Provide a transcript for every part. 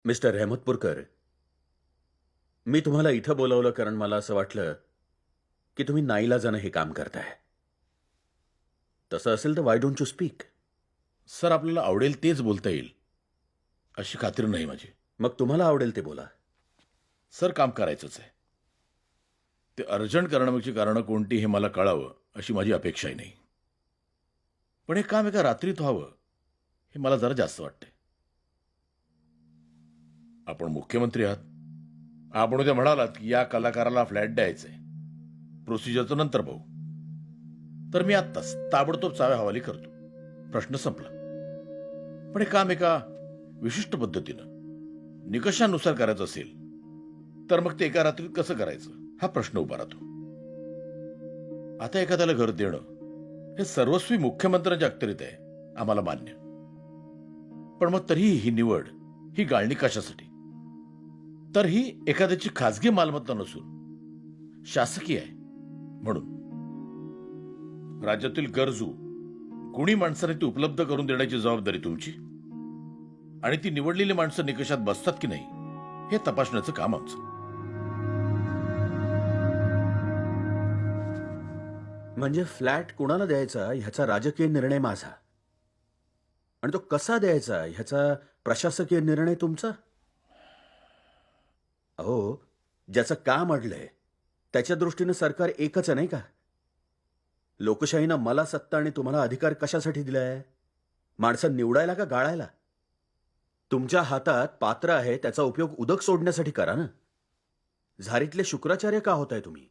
Mister Rahmatpurkar, मी तुम्हाला इथं बोलावलं कारण मला असं वाटलं की तुम्ही नाईलाजानं हे काम करताय. तसं असेल तर why don't you speak? Sir, आपल्याला आवडेल तेच बोलता येईल अशी खात्री नाही माझी. मग तुम्हाला आवडेल ते बोला. सर, काम करायचंच आहे. ते अर्जंट करण्यामागची कारणं कोणती हे मला कळावं अशी माझी अपेक्षाही नाही. पण हे काम एका रात्रीत व्हावं हे मला जरा जास्त वाटतंय. आपण मुख्यमंत्री आहात. आपण उद्या म्हणालात की या कलाकाराला फ्लॅट द्यायचंय, प्रोसिजरचं नंतर पाहू, तर मी आत्ताच ताबडतोब चाव्या हवाली करतो. प्रश्न संपला. पण हे काम एका विशिष्ट पद्धतीनं निकषानुसार करायचं असेल तर मग ते एका रात्रीत कसं करायचं हा प्रश्न उभा राहतो. आता एखाद्याला घर देणं हे सर्वस्वी मुख्यमंत्र्यांच्या अखत्यारीत आहे, आम्हाला मान्य. पण मग तरीही ही निवड, ही गाळणी कशासाठी? तर ही एखाद्याची खासगी मालमत्ता नसून शासकीय आहे. म्हणून राज्यातील गरजू गुणी माणसांनी ती उपलब्ध करून देण्याची जबाबदारी तुमची, आणि ती निवडलेली माणसं निकषात बसतात की नाही हे तपासण्याचं काम आमचं. म्हणजे फ्लॅट कुणाला द्यायचा ह्याचा राजकीय निर्णय माझा, आणि तो कसा द्यायचा ह्याचा प्रशासकीय निर्णय तुमचा? अहो, ज्याचं काम अडलंय त्याच्या दृष्टीनं सरकार एकच आहे, नाही का? लोकशाहीनं मला सत्ता आणि तुम्हाला अधिकार कशासाठी दिलाय? माणसं निवडायला का गाळायला? तुमच्या हातात पात्र आहे, त्याचा उपयोग उदक सोडण्यासाठी करा ना. झारीतले शुक्राचार्य का होताय तुम्ही?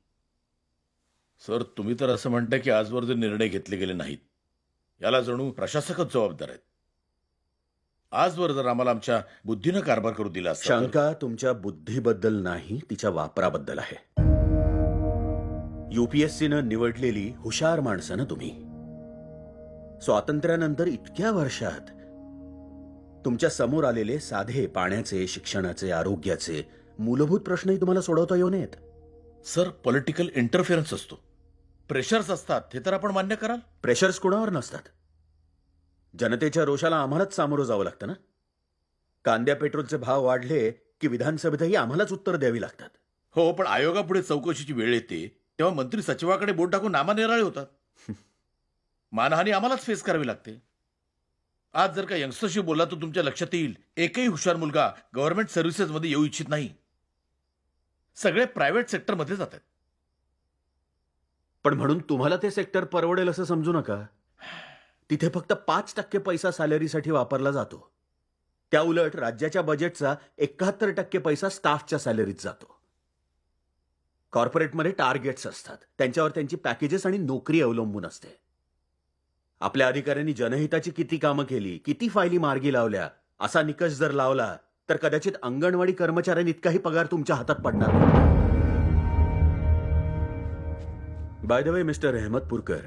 सर, तुम्ही तर असं म्हणताय की आजवर जे निर्णय घेतले गेले नाहीत याला जणू प्रशासकच जबाबदार आहेत. आजवर जर आम्हाला आमच्या बुद्धीनं कारभार करू दिला असता तर- शंका तुमच्या बुद्धीबद्दल नाही, तिच्या वापराबद्दल आहे. युपीएससीनं निवडलेली हुशार माणसं ना तुम्ही. स्वातंत्र्यानंतर इतक्या वर्षात तुमच्या समोर आलेले साधे पाण्याचे, शिक्षणाचे, आरोग्याचे मूलभूत प्रश्नही तुम्हाला सोडवता येऊ नयेत. सर, पॉलिटिकल इंटरफेरन्स असतो, प्रेशर्स असतात, हे तर आपण मान्य कराल. प्रेशर्स कोणावर नसतात. जनतेच्या रोषाला आम्हालाच सामोरं जावं लागतं ना. कांद्या पेट्रोलचे भाव वाढले की विधानसभेतही आम्हालाच उत्तर द्यावी लागतात. हो, पण आयोगापुढे चौकशीची वेळ येते तेव्हा मंत्री सचिवाकडे बोट टाकून नामानिराळे होतात. मानहानी आम्हालाच फेस करावी लागते. आज जर का यंगस्टरशी बोलला तर तुमच्या लक्षात येईल, एकही हुशार मुलगा गव्हर्नमेंट सर्व्हिसेसमध्ये येऊ इच्छित नाही. सगळे प्रायव्हेट सेक्टरमध्ये जातात. पण म्हणून तुम्हाला ते सेक्टर परवडेल असं समजू नका. तिथे फक्त 5% पैसा सॅलरीसाठी वापरला जातो. त्या उलट राज्याच्या बजेटचा 71% पैसा स्टाफच्या सॅलरीत जातो. कॉर्पोरेटमध्ये टार्गेट्स असतात, त्यांच्यावर त्यांची पॅकेजेस आणि नोकरी अवलंबून असते. आपल्या अधिकाऱ्यांनी जनहिताची किती कामं केली, किती फायली मार्गी लावल्या, असा निकष जर लावला तर कदाचित अंगणवाडी कर्मचाऱ्यांइतकाही पगार तुमच्या हातात पडणार नाही. By the way mister Rahmatpurkar,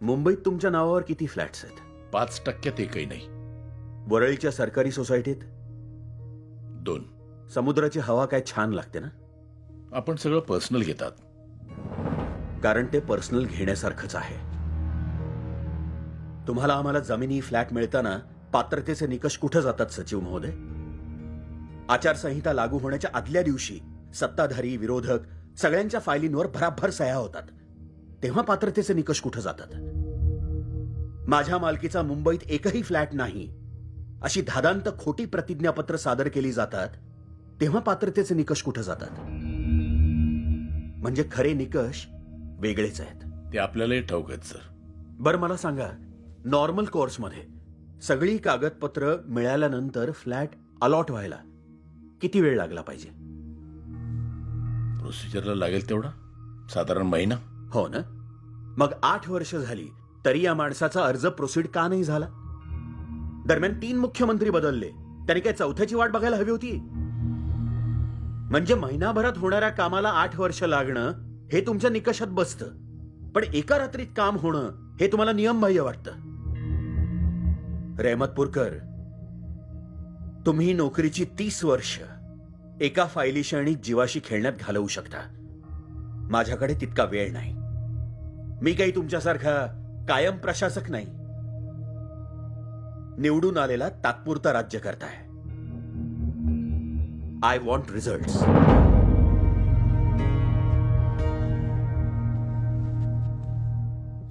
मुंबईत तुमच्या नावावर किती फ्लॅट्स आहेत? 5% एकही नाही. वरळीच्या सरकारी सोसायटीत? 2. समुद्राची हवा काय छान लागते ना. आपण सगळं पर्सनल घेतात. कारण ते पर्सनल घेण्यासारखंच आहे. तुम्हाला आम्हाला जमिनी, फ्लॅट मिळताना पात्रतेचे निकष कुठे जातात सचिव महोदय? आचारसंहिता लागू होण्याच्या आदल्या दिवशी सत्ताधारी, विरोधक सगळ्यांच्या फायलींवर भराभर सह्या होतात. तेव्हा पात्रतेचे निकष कुठे जातात? माझ्या मालकीचा मुंबईत एकही फ्लॅट नाही अशी धादांत खोटी प्रतिज्ञापत्र सादर केली जातात. तेव्हा पात्रतेचे निकष कुठे जातात? म्हणजे खरे निकष वेगळेच आहेत. ते आपल्यालाही ठाऊक आहेत सर. बरं, मला सांगा, नॉर्मल कोर्समध्ये सगळी कागदपत्र मिळाल्यानंतर फ्लॅट अलॉट व्हायला किती वेळ लागला पाहिजे? प्रोसिजरला लागेल तेवढा, साधारण महिना. हो ना. मग 8 वर्ष झाली तरी या माणसाचा अर्ज प्रोसीड का नाही झाला? दरम्यान 3 मुख्यमंत्री बदलले, त्यांनी काय चौथ्याची वाट बघायला हवी होती? म्हणजे महिनाभरात होणाऱ्या कामाला 8 वर्ष लागणं हे तुमच्या निकषात बसतं, पण एका रात्रीत काम होणं हे तुम्हाला नियमबाह्य वाटतं. रहमतपूरकर, तुम्ही नोकरीची 30 वर्ष एका फायलीशी आणि जीवाशी खेळण्यात घालवू शकता. माझ्याकडे तितका वेळ नाही. मी काही तुमच्यासारखा कायम प्रशासक नाही. निवडून आलेला तात्पुरता राज्यकर्ता आहे. I want result.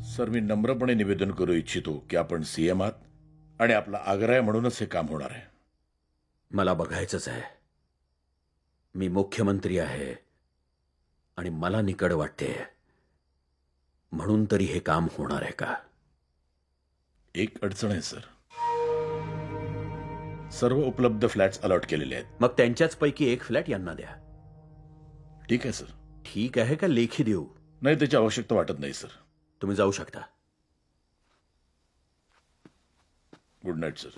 सर, मी नम्रपणे निवेदन करू इच्छितो की आपण सीएम आहात आणि आपला आग्रह आहे म्हणूनच हे काम होणार आहे. मला बघायचंच आहे. मी मुख्यमंत्री आहे आणि मला निकड वाटते म्हणून तरी हे काम होणार आहे का? एक अडचण आहे सर. सर्व उपलब्ध फ्लॅट्स अलॉट केलेले आहेत. मग त्यांच्याच पैकी एक फ्लॅट यांना द्या. ठीक आहे सर. ठीक आहे का लेखी देऊ? नाही, त्याची आवश्यकता वाटत नाही सर. तुम्ही जाऊ शकता. Good night sir.